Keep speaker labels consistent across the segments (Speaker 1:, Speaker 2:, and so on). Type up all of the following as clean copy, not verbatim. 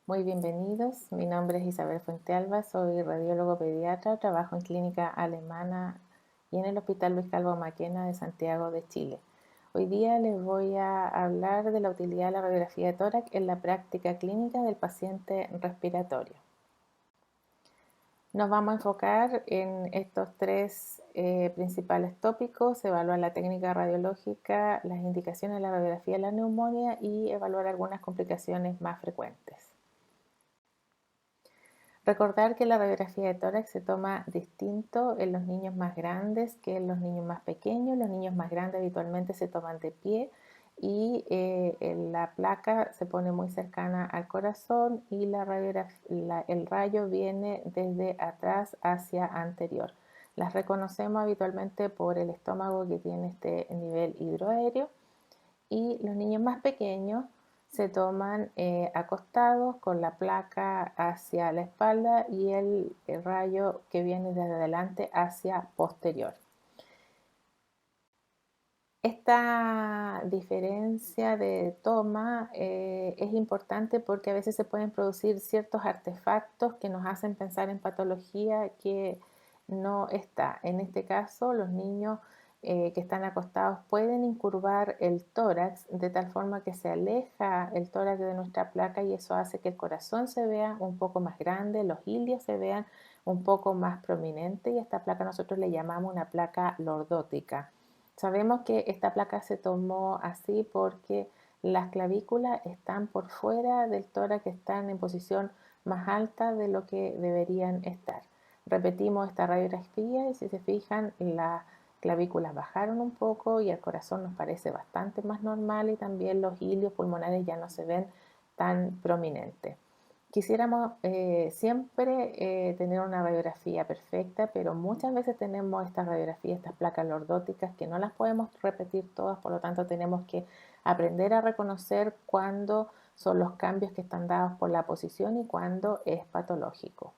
Speaker 1: Muy bienvenidos, mi nombre es Isabel Fuentealba, soy radiólogo pediatra, trabajo en clínica alemana y en el Hospital Luis Calvo Maquena de Santiago de Chile. Hoy día les voy a hablar de la utilidad de la radiografía de tórax en la práctica clínica del paciente respiratorio. Nos vamos a enfocar en estos tres principales tópicos: evaluar la técnica radiológica, las indicaciones de la radiografía de la neumonía y evaluar algunas complicaciones más frecuentes. Recordar que la radiografía de tórax se toma distinto en los niños más grandes que en los niños más pequeños. Los niños más grandes habitualmente se toman de pie y la placa se pone muy cercana al corazón y el rayo viene desde atrás hacia anterior. Las reconocemos habitualmente por el estómago que tiene este nivel hidroaéreo, y los niños más pequeños se toman acostados con la placa hacia la espalda y el rayo que viene desde adelante hacia posterior. Esta diferencia de toma es importante porque a veces se pueden producir ciertos artefactos que nos hacen pensar en patología que no está. En este caso, los niños que están acostados pueden incurvar el tórax de tal forma que se aleja el tórax de nuestra placa, y eso hace que el corazón se vea un poco más grande, los ilios se vean un poco más prominentes, y esta placa nosotros le llamamos una placa lordótica. Sabemos que esta placa se tomó así porque las clavículas están por fuera del tórax, que están en posición más alta de lo que deberían estar. Repetimos esta radiografía y si se fijan, las clavículas bajaron un poco y el corazón nos parece bastante más normal, y también los ilios pulmonares ya no se ven tan prominentes. Quisiéramos siempre tener una radiografía perfecta, pero muchas veces tenemos estas radiografías, estas placas lordóticas, que no las podemos repetir todas, por lo tanto tenemos que aprender a reconocer cuándo son los cambios que están dados por la posición y cuándo es patológico.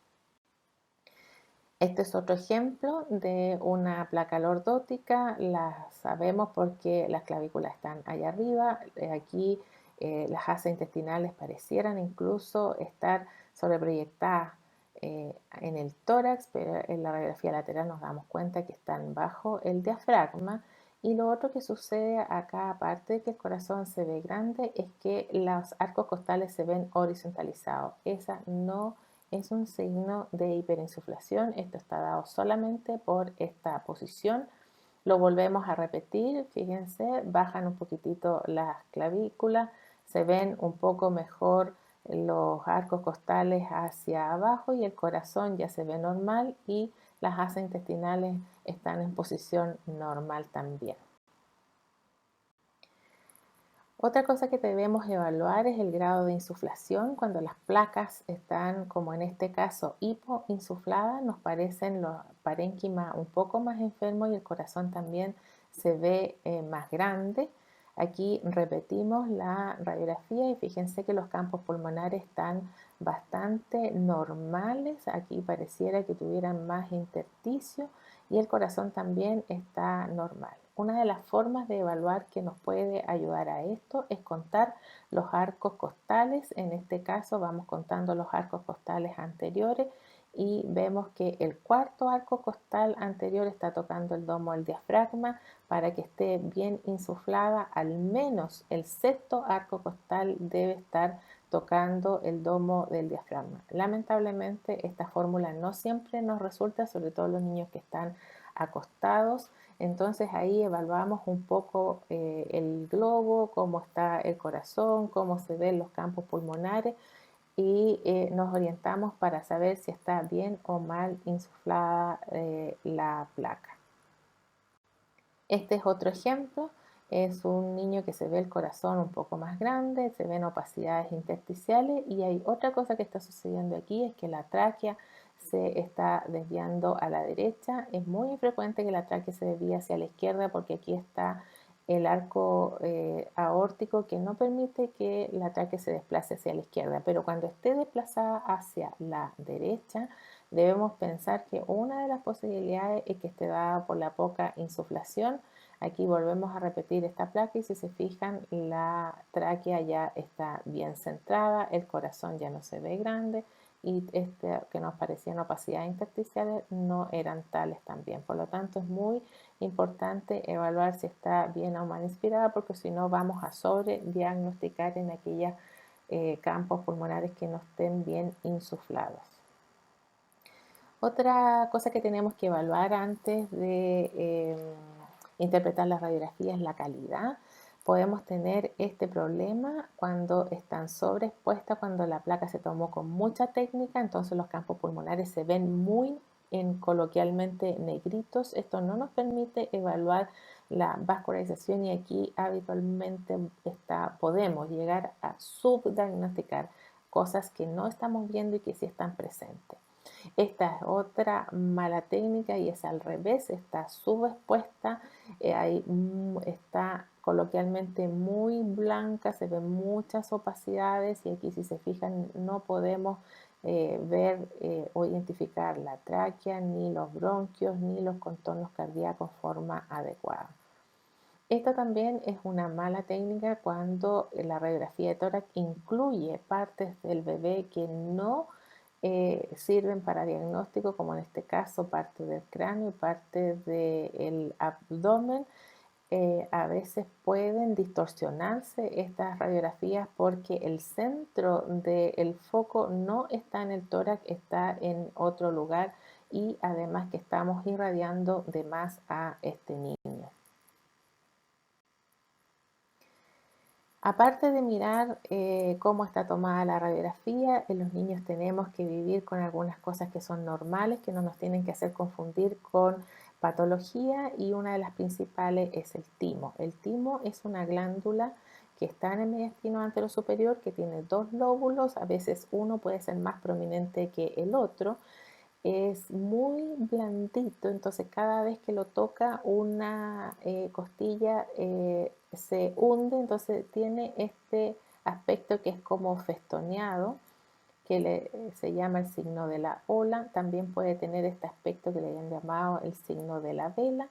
Speaker 1: Este es otro ejemplo de una placa lordótica. La sabemos porque las clavículas están allá arriba. Aquí las asas intestinales parecieran incluso estar sobreproyectadas en el tórax, pero en la radiografía lateral nos damos cuenta que están bajo el diafragma. Y lo otro que sucede acá, aparte de que el corazón se ve grande, es que los arcos costales se ven horizontalizados. Esa no es un signo de hiperinsuflación. Esto está dado solamente por esta posición. Lo volvemos a repetir. Fíjense, bajan un poquitito las clavículas, se ven un poco mejor los arcos costales hacia abajo y el corazón ya se ve normal, y las asas intestinales están en posición normal también. Otra cosa que debemos evaluar es el grado de insuflación. Cuando las placas están, como en este caso, hipoinsufladas, nos parecen los parénquimas un poco más enfermos y el corazón también se ve más grande. Aquí repetimos la radiografía y fíjense que los campos pulmonares están bastante normales. Aquí pareciera que tuvieran más intersticio y el corazón también está normal. Una de las formas de evaluar que nos puede ayudar a esto es contar los arcos costales. En este caso vamos contando los arcos costales anteriores y vemos que el cuarto arco costal anterior está tocando el domo del diafragma. Para que esté bien insuflada, al menos el sexto arco costal debe estar tocando el domo del diafragma. Lamentablemente esta fórmula no siempre nos resulta, sobre todo los niños que están acostados. Entonces ahí evaluamos un poco el globo, cómo está el corazón, cómo se ven los campos pulmonares, y nos orientamos para saber si está bien o mal insuflada la placa. Este es otro ejemplo. Es un niño que se ve el corazón un poco más grande, se ven opacidades intersticiales, y hay otra cosa que está sucediendo aquí, es que la tráquea se está desviando a la derecha. Es muy frecuente que la tráquea se desvíe hacia la izquierda porque aquí está el arco aórtico que no permite que la tráquea se desplace hacia la izquierda, pero cuando esté desplazada hacia la derecha, debemos pensar que una de las posibilidades es que esté dada por la poca insuflación. Aquí volvemos a repetir esta placa y si se fijan, la tráquea ya está bien centrada, el corazón ya no se ve grande y este que nos parecían opacidades intersticiales no eran tales también. Por lo tanto, es muy importante evaluar si está bien o mal inspirada, porque si no vamos a sobrediagnosticar en aquellos campos pulmonares que no estén bien insuflados. Otra cosa que tenemos que evaluar antes de interpretar la radiografía es la calidad. Podemos tener este problema cuando están sobreexpuestas, cuando la placa se tomó con mucha técnica, entonces los campos pulmonares se ven muy coloquialmente negritos. Esto no nos permite evaluar la vascularización y aquí habitualmente podemos llegar a subdiagnosticar cosas que no estamos viendo y que sí están presentes. Esta es otra mala técnica y es al revés, está subexpuesta, está coloquialmente muy blanca, se ven muchas opacidades y aquí si se fijan no podemos ver o identificar la tráquea, ni los bronquios, ni los contornos cardíacos en forma adecuada. Esta también es una mala técnica cuando la radiografía de tórax incluye partes del bebé que no sirven para diagnóstico, como en este caso parte del cráneo y parte del abdomen. A veces pueden distorsionarse estas radiografías porque el centro del foco no está en el tórax, está en otro lugar y además que estamos irradiando de más a este niño. Aparte de mirar cómo está tomada la radiografía, en los niños tenemos que vivir con algunas cosas que son normales, que no nos tienen que hacer confundir con patología y una de las principales es el timo. El timo es una glándula que está en el mediastino anterosuperior que tiene dos lóbulos, a veces uno puede ser más prominente que el otro. Es muy blandito, entonces cada vez que lo toca una costilla se hunde, entonces tiene este aspecto que es como festoneado, que se llama el signo de la ola. También puede tener este aspecto que le han llamado el signo de la vela.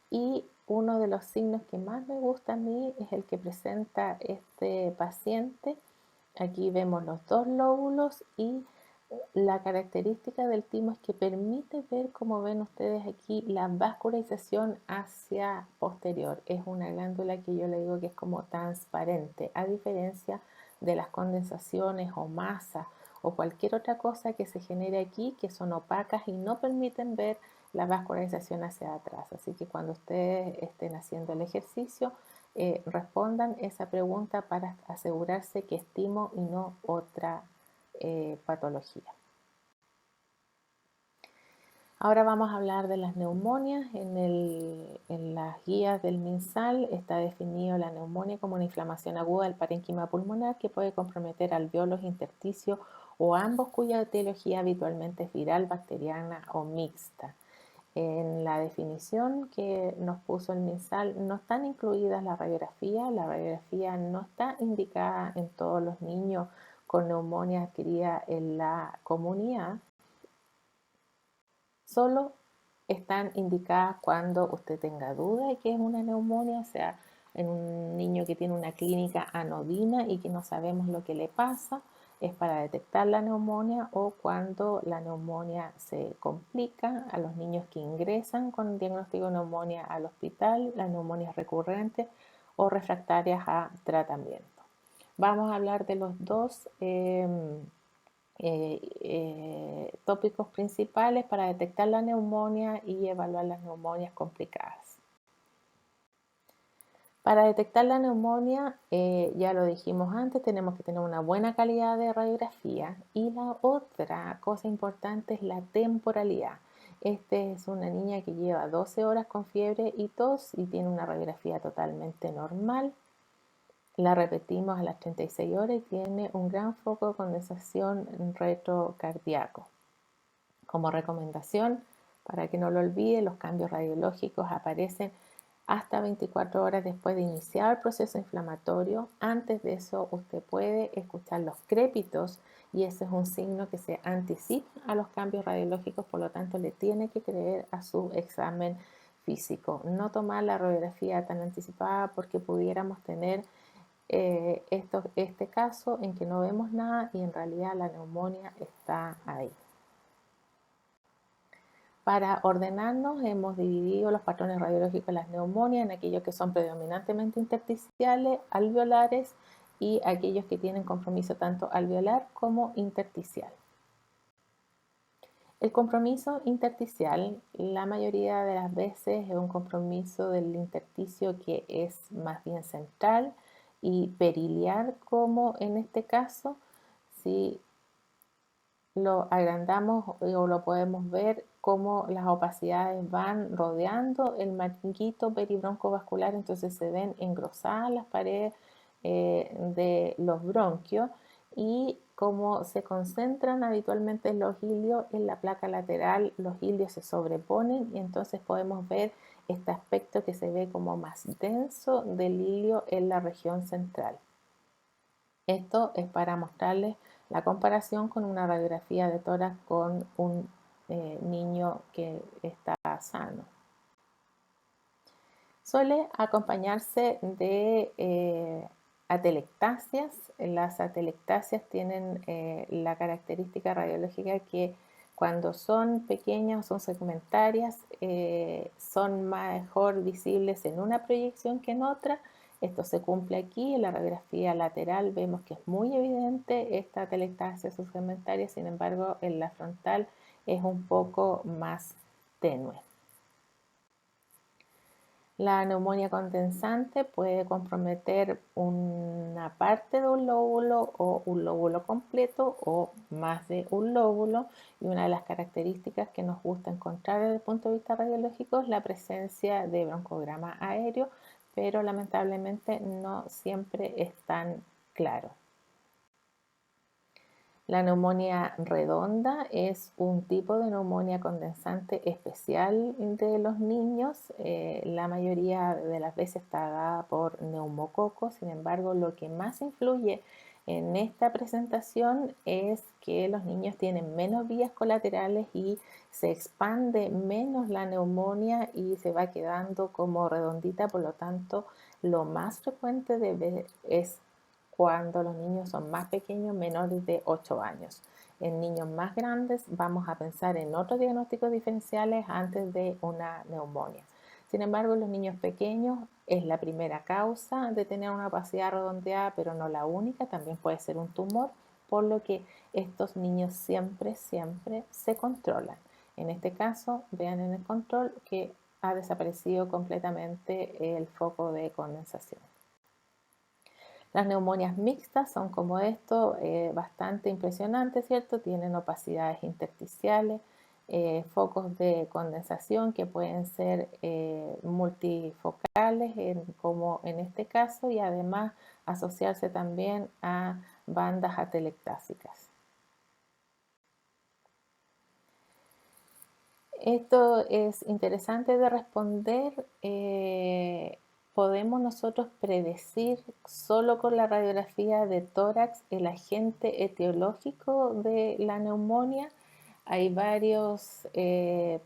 Speaker 1: Y uno de los signos que más me gusta a mí es el que presenta este paciente. Aquí vemos los dos lóbulos y la característica del timo es que permite ver, como ven ustedes aquí, la vascularización hacia posterior. Es una glándula que yo le digo que es como transparente, a diferencia de las condensaciones o masa o cualquier otra cosa que se genere aquí, que son opacas y no permiten ver la vascularización hacia atrás. Así que cuando ustedes estén haciendo el ejercicio, respondan esa pregunta para asegurarse que es timo y no otra patología. Ahora vamos a hablar de las neumonias. En las guías del MinSal está definido la neumonía como una inflamación aguda del parénquima pulmonar que puede comprometer alveolos, intersticios o ambos, cuya etiología habitualmente es viral, bacteriana o mixta. En la definición que nos puso el MinSal no están incluidas la radiografía no está indicada en todos los niños con neumonía adquirida en la comunidad, solo están indicadas cuando usted tenga duda de que es una neumonía, o sea, en un niño que tiene una clínica anodina y que no sabemos lo que le pasa, es para detectar la neumonía, o cuando la neumonía se complica, a los niños que ingresan con diagnóstico de neumonía al hospital, las neumonias recurrentes o refractarias a tratamiento. Vamos a hablar de los dos tópicos principales para detectar la neumonía y evaluar las neumonias complicadas. Para detectar la neumonía, ya lo dijimos antes, tenemos que tener una buena calidad de radiografía y la otra cosa importante es la temporalidad. Esta es una niña que lleva 12 horas con fiebre y tos y tiene una radiografía totalmente normal. La repetimos a las 36 horas y tiene un gran foco de condensación retrocardíaco. Como recomendación, para que no lo olvide, los cambios radiológicos aparecen hasta 24 horas después de iniciar el proceso inflamatorio. Antes de eso, usted puede escuchar los crépitos y ese es un signo que se anticipa a los cambios radiológicos, por lo tanto, le tiene que creer a su examen físico, no tomar la radiografía tan anticipada porque pudiéramos tener este caso en que no vemos nada y en realidad la neumonía está ahí. Para ordenarnos hemos dividido los patrones radiológicos de las neumonias en aquellos que son predominantemente intersticiales, alveolares y aquellos que tienen compromiso tanto alveolar como intersticial. El compromiso intersticial, la mayoría de las veces es un compromiso del intersticio que es más bien central y periliar, como en este caso, si lo agrandamos o lo podemos ver como las opacidades van rodeando el manguito peribroncovascular, entonces se ven engrosadas las paredes de los bronquios y como se concentran habitualmente los ilios en la placa lateral, los ilios se sobreponen y entonces podemos ver este aspecto que se ve como más denso del ilio en la región central. Esto es para mostrarles la comparación con una radiografía de tórax con un niño que está sano. Suele acompañarse de atelectasias. Las atelectasias tienen la característica radiológica que cuando son pequeñas o son segmentarias son mejor visibles en una proyección que en otra. Esto se cumple aquí. En la radiografía lateral vemos que es muy evidente esta atelectasia subsegmentaria, sin embargo en la frontal es un poco más tenue. La neumonía condensante puede comprometer una parte de un lóbulo o un lóbulo completo o más de un lóbulo, y una de las características que nos gusta encontrar desde el punto de vista radiológico es la presencia de broncograma aéreo, pero lamentablemente no siempre es tan claro. La neumonía redonda es un tipo de neumonía condensante especial de los niños. La mayoría de las veces está dada por neumococos. Sin embargo, lo que más influye en esta presentación es que los niños tienen menos vías colaterales y se expande menos la neumonía y se va quedando como redondita. Por lo tanto, lo más frecuente es cuando los niños son más pequeños, menores de 8 años. En niños más grandes vamos a pensar en otros diagnósticos diferenciales antes de una neumonía. Sin embargo, en los niños pequeños es la primera causa de tener una opacidad redondeada, pero no la única, también puede ser un tumor, por lo que estos niños siempre se controlan. En este caso, vean en el control que ha desaparecido completamente el foco de condensación. Las neumonias mixtas son como esto, bastante impresionantes, ¿cierto? Tienen opacidades intersticiales, focos de condensación que pueden ser multifocales, como en este caso, y además asociarse también a bandas atelectásicas. Esto es interesante de responder. ¿Podemos nosotros predecir solo con la radiografía de tórax el agente etiológico de la neumonía? Hay varios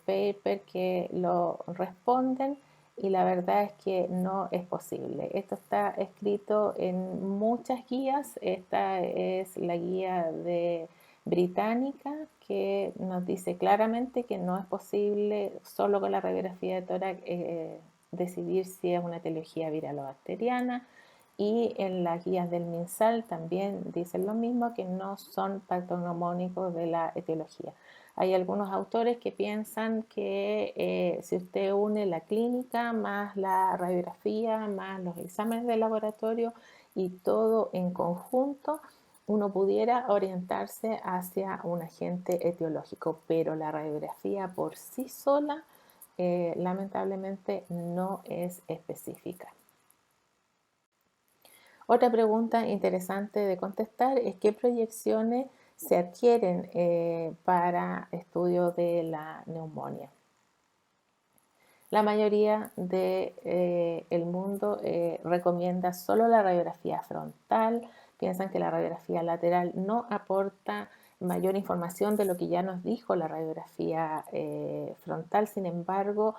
Speaker 1: papers que lo responden y la verdad es que no es posible. Esto está escrito en muchas guías. Esta es la guía de británica que nos dice claramente que no es posible solo con la radiografía de tórax decidir si es una etiología viral o bacteriana, y en las guías del MinSal también dicen lo mismo, que no son patognomónicos de la etiología. Hay algunos autores que piensan que si usted une la clínica más la radiografía más los exámenes de laboratorio y todo en conjunto, uno pudiera orientarse hacia un agente etiológico, pero la radiografía por sí sola lamentablemente no es específica. Otra pregunta interesante de contestar es qué proyecciones se adquieren para estudio de la neumonía. La mayoría del mundo recomienda solo la radiografía frontal. Piensan que la radiografía lateral no aporta mayor información de lo que ya nos dijo la radiografía frontal. Sin embargo,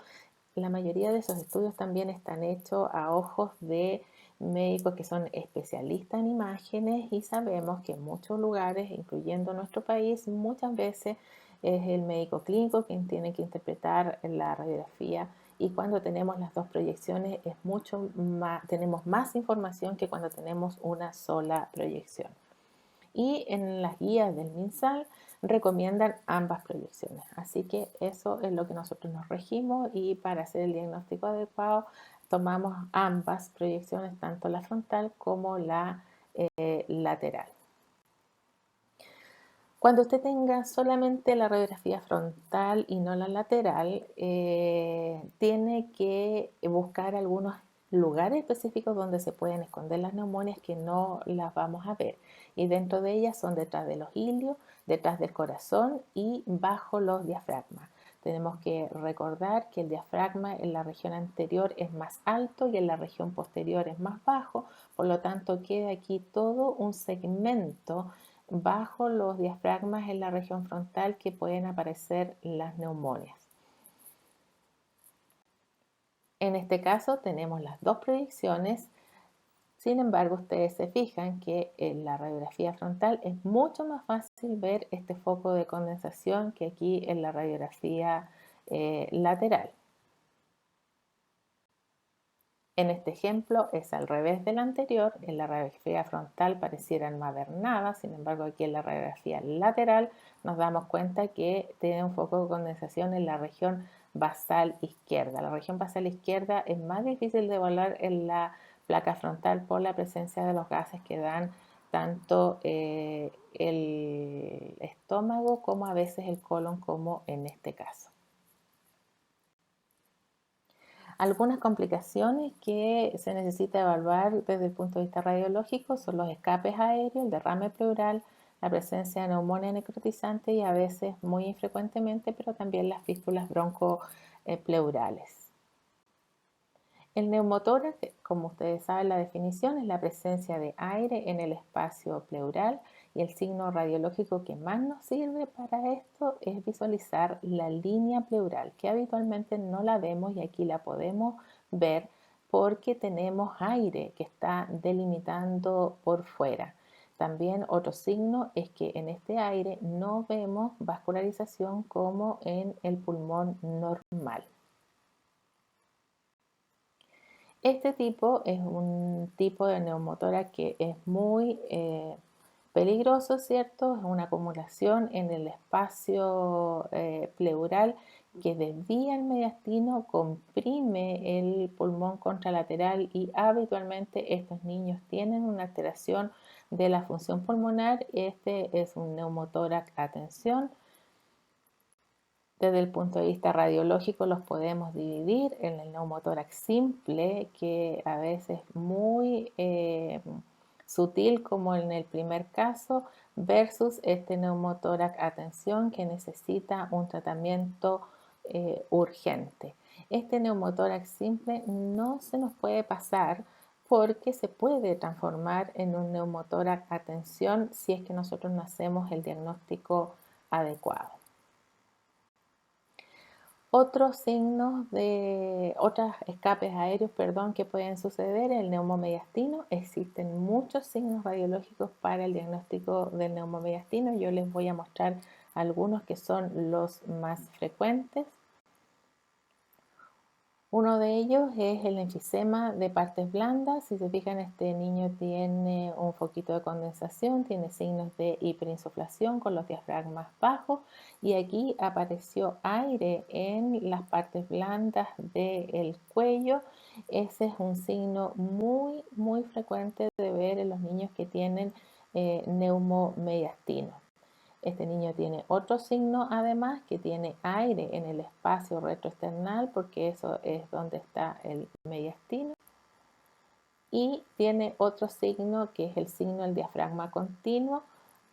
Speaker 1: La mayoría de esos estudios también están hechos a ojos de médicos que son especialistas en imágenes y sabemos que en muchos lugares, incluyendo nuestro país, muchas veces es el médico clínico quien tiene que interpretar la radiografía y cuando tenemos las dos proyecciones es mucho más, tenemos más información que cuando tenemos una sola proyección. Y en las guías del MinSal recomiendan ambas proyecciones. Así que eso es lo que nosotros nos regimos y para hacer el diagnóstico adecuado tomamos ambas proyecciones, tanto la frontal como la lateral. Cuando usted tenga solamente la radiografía frontal y no la lateral, tiene que buscar algunos lugares específicos donde se pueden esconder las neumonias que no las vamos a ver. Y dentro de ellas son detrás de los ilios, detrás del corazón y bajo los diafragmas. Tenemos que recordar que el diafragma en la región anterior es más alto y en la región posterior es más bajo, por lo tanto queda aquí todo un segmento bajo los diafragmas en la región frontal que pueden aparecer las neumonias. En este caso tenemos las dos proyecciones, sin embargo ustedes se fijan que en la radiografía frontal es mucho más fácil ver este foco de condensación que aquí en la radiografía lateral. En este ejemplo es al revés del anterior, en la radiografía frontal pareciera no haber nada, sin embargo aquí en la radiografía lateral nos damos cuenta que tiene un foco de condensación en la región basal izquierda. La región basal izquierda es más difícil de evaluar en la placa frontal por la presencia de los gases que dan tanto el estómago como a veces el colon, como en este caso. Algunas complicaciones que se necesita evaluar desde el punto de vista radiológico son los escapes aéreos, el derrame pleural, la presencia de neumonía necrotizante y a veces, muy infrecuentemente, pero también las fístulas broncopleurales. El neumotórax, como ustedes saben, la definición es la presencia de aire en el espacio pleural y el signo radiológico que más nos sirve para esto es visualizar la línea pleural, que habitualmente no la vemos y aquí la podemos ver porque tenemos aire que está delimitando por fuera. También otro signo es que en este aire no vemos vascularización como en el pulmón normal. Este tipo es un tipo de neumotórax que es muy peligroso, ¿cierto? Es una acumulación en el espacio pleural que desvía el mediastino, comprime el pulmón contralateral y habitualmente estos niños tienen una alteración de la función pulmonar. Este es un neumotórax a tensión. Desde el punto de vista radiológico los podemos dividir en el neumotórax simple, que a veces es muy sutil como en el primer caso, versus este neumotórax a tensión que necesita un tratamiento urgente. Este neumotórax simple no se nos puede pasar porque se puede transformar en un neumotórax a tensión si es que nosotros no hacemos el diagnóstico adecuado. Otros signos de otros escapes aéreos, que pueden suceder en el neumomediastino. Existen muchos signos radiológicos para el diagnóstico del neumomediastino. Yo les voy a mostrar algunos que son los más frecuentes. Uno de ellos es el enfisema de partes blandas. Si se fijan, este niño tiene un foquito de condensación, tiene signos de hiperinsuflación con los diafragmas bajos y aquí apareció aire en las partes blandas del cuello. Ese es un signo muy frecuente de ver en los niños que tienen neumomediastino. Este niño tiene otro signo además, que tiene aire en el espacio retroesternal, porque eso es donde está el mediastino. Y tiene otro signo que es el signo del diafragma continuo.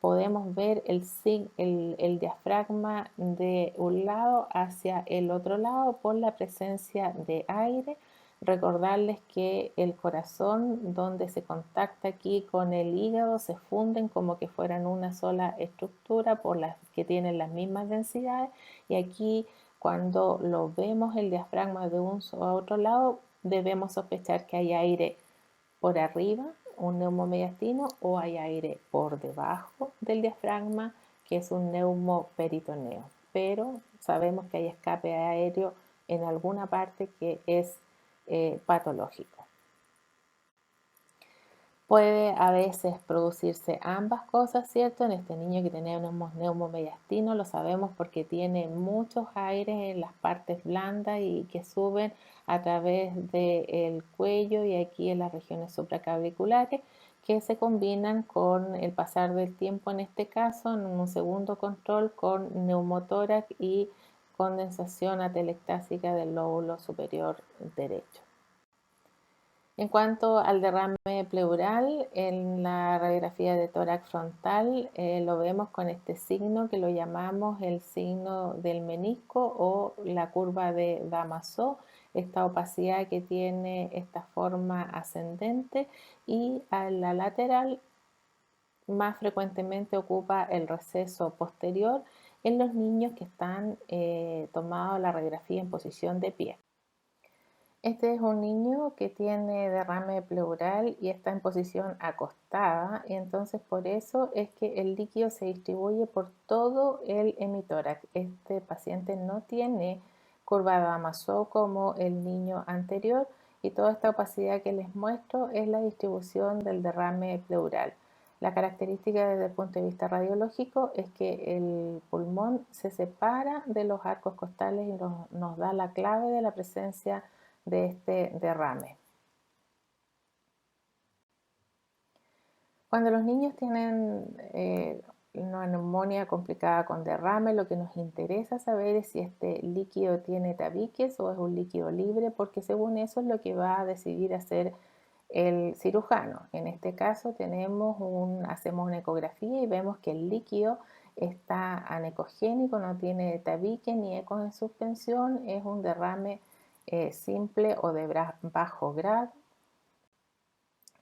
Speaker 1: Podemos ver el diafragma de un lado hacia el otro lado por la presencia de aire. Recordarles que el corazón, donde se contacta aquí con el hígado, se funden como que fueran una sola estructura por las que tienen las mismas densidades y aquí cuando lo vemos el diafragma de un a otro lado, debemos sospechar que hay aire por arriba, un neumomediastino, o hay aire por debajo del diafragma, que es un neumoperitoneo. Pero sabemos que hay escape aéreo en alguna parte que es patológico. Puede a veces producirse ambas cosas, ¿cierto? En este niño que tenemos neumomediastino lo sabemos porque tiene muchos aires en las partes blandas y que suben a través del cuello y aquí en las regiones supraclaviculares, que se combinan con el pasar del tiempo, en este caso, en un segundo control, con neumotórax y condensación atelectásica del lóbulo superior derecho. En cuanto al derrame pleural, en la radiografía de tórax frontal lo vemos con este signo que lo llamamos el signo del menisco o la curva de Damasó, esta opacidad que tiene esta forma ascendente, y a la lateral más frecuentemente ocupa el receso posterior en los niños que están tomados la radiografía en posición de pie. Este es un niño que tiene derrame pleural y está en posición acostada, y entonces por eso es que el líquido se distribuye por todo el hemitórax. Este paciente no tiene curva de Damasó como el niño anterior, y toda esta opacidad que les muestro es la distribución del derrame pleural. La característica desde el punto de vista radiológico es que el pulmón se separa de los arcos costales y nos da la clave de la presencia de este derrame. Cuando los niños tienen una neumonía complicada con derrame, lo que nos interesa saber es si este líquido tiene tabiques o es un líquido libre, porque según eso es lo que va a decidir hacer el cirujano. En este caso hacemos una ecografía y vemos que el líquido está anecogénico, no tiene tabique ni ecos en suspensión, es un derrame simple o de bajo grado,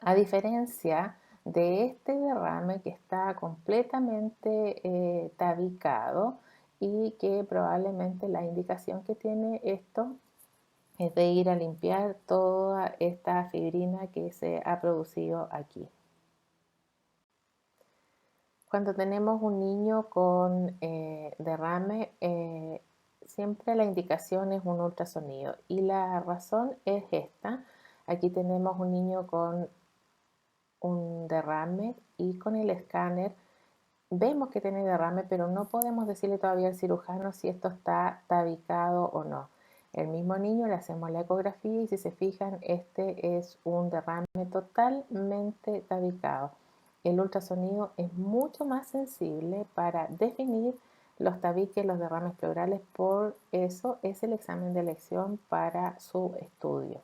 Speaker 1: a diferencia de este derrame que está completamente tabicado y que probablemente la indicación que tiene esto es de ir a limpiar toda esta fibrina que se ha producido aquí. Cuando tenemos un niño con derrame, siempre la indicación es un ultrasonido, y la razón es esta. Aquí tenemos un niño con un derrame y con el escáner vemos que tiene derrame, pero no podemos decirle todavía al cirujano si esto está tabicado o no. El mismo niño le hacemos la ecografía y si se fijan, este es un derrame totalmente tabicado. El ultrasonido es mucho más sensible para definir los tabiques, los derrames pleurales, por eso es el examen de elección para su estudio.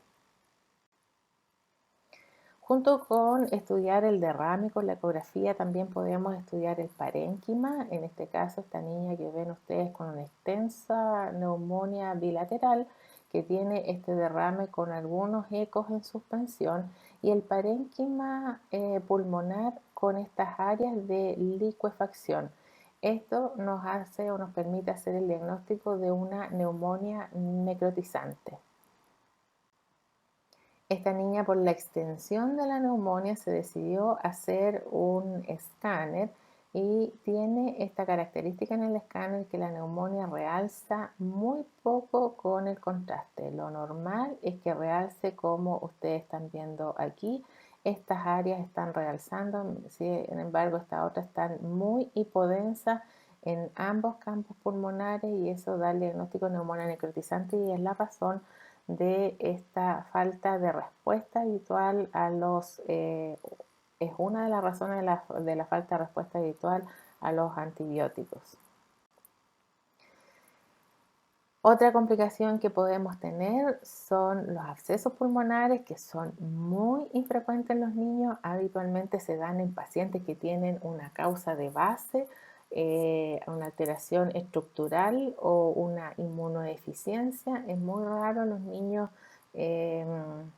Speaker 1: Junto con estudiar el derrame con la ecografía, también podemos estudiar el parénquima. En este caso, esta niña que ven ustedes con una extensa neumonía bilateral que tiene este derrame con algunos ecos en suspensión, y el parénquima pulmonar con estas áreas de licuefacción. Esto nos hace o nos permite hacer el diagnóstico de una neumonía necrotizante. Esta niña, por la extensión de la neumonía, se decidió hacer un escáner y tiene esta característica en el escáner, que la neumonía realza muy poco con el contraste. Lo normal es que realce como ustedes están viendo aquí. Estas áreas están realzando, sin embargo estas otras están muy hipodensas en ambos campos pulmonares, y eso da el diagnóstico de neumonía necrotizante, y es la razón de esta falta de respuesta habitual es una de las razones de la falta de respuesta habitual a los antibióticos. Otra complicación que podemos tener son los abscesos pulmonares, que son muy infrecuentes en los niños. Habitualmente se dan en pacientes que tienen una causa de base, una alteración estructural o una inmunodeficiencia. Es muy raro en los niños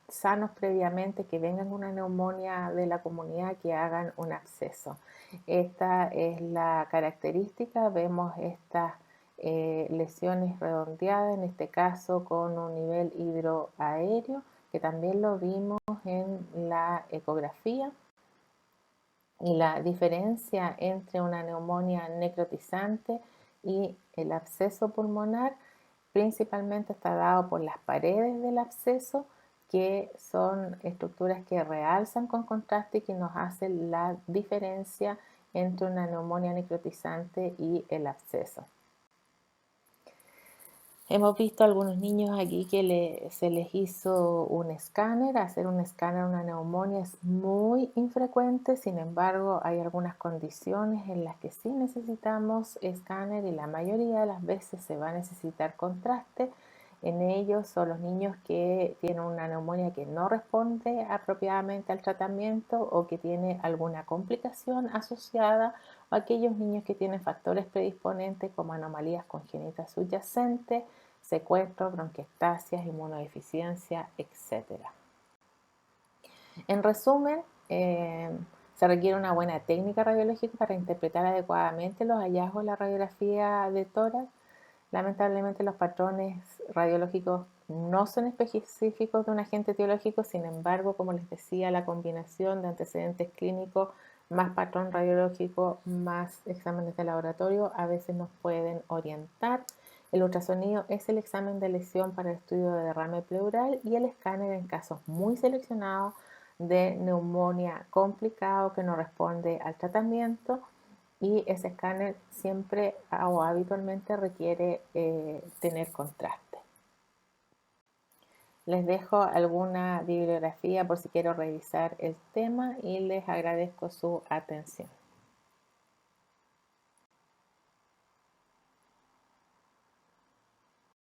Speaker 1: sanos previamente que vengan una neumonía de la comunidad que hagan un absceso. Esta es la característica. Vemos estas lesiones redondeadas, en este caso con un nivel hidroaéreo, que también lo vimos en la ecografía. Y la diferencia entre una neumonía necrotizante y el absceso pulmonar principalmente está dado por las paredes del absceso, que son estructuras que realzan con contraste y que nos hacen la diferencia entre una neumonía necrotizante y el absceso. Hemos visto algunos niños aquí que se les hizo un escáner. Hacer un escáner a una neumonía es muy infrecuente, sin embargo hay algunas condiciones en las que sí necesitamos escáner y la mayoría de las veces se va a necesitar contraste. En ellos son los niños que tienen una neumonía que no responde apropiadamente al tratamiento o que tiene alguna complicación asociada, o aquellos niños que tienen factores predisponentes como anomalías congénitas subyacentes, secuestro, bronquiectasias, inmunodeficiencia, etc. En resumen, se requiere una buena técnica radiológica para interpretar adecuadamente los hallazgos de la radiografía de tórax. Lamentablemente los patrones radiológicos no son específicos de un agente etiológico, sin embargo, como les decía, la combinación de antecedentes clínicos más patrón radiológico más exámenes de laboratorio a veces nos pueden orientar. El ultrasonido es el examen de lesión para el estudio de derrame pleural y el escáner en casos muy seleccionados de neumonía complicado que no responde al tratamiento, y ese escáner siempre o habitualmente requiere tener contraste. Les dejo alguna bibliografía por si quiero revisar el tema y les agradezco su atención.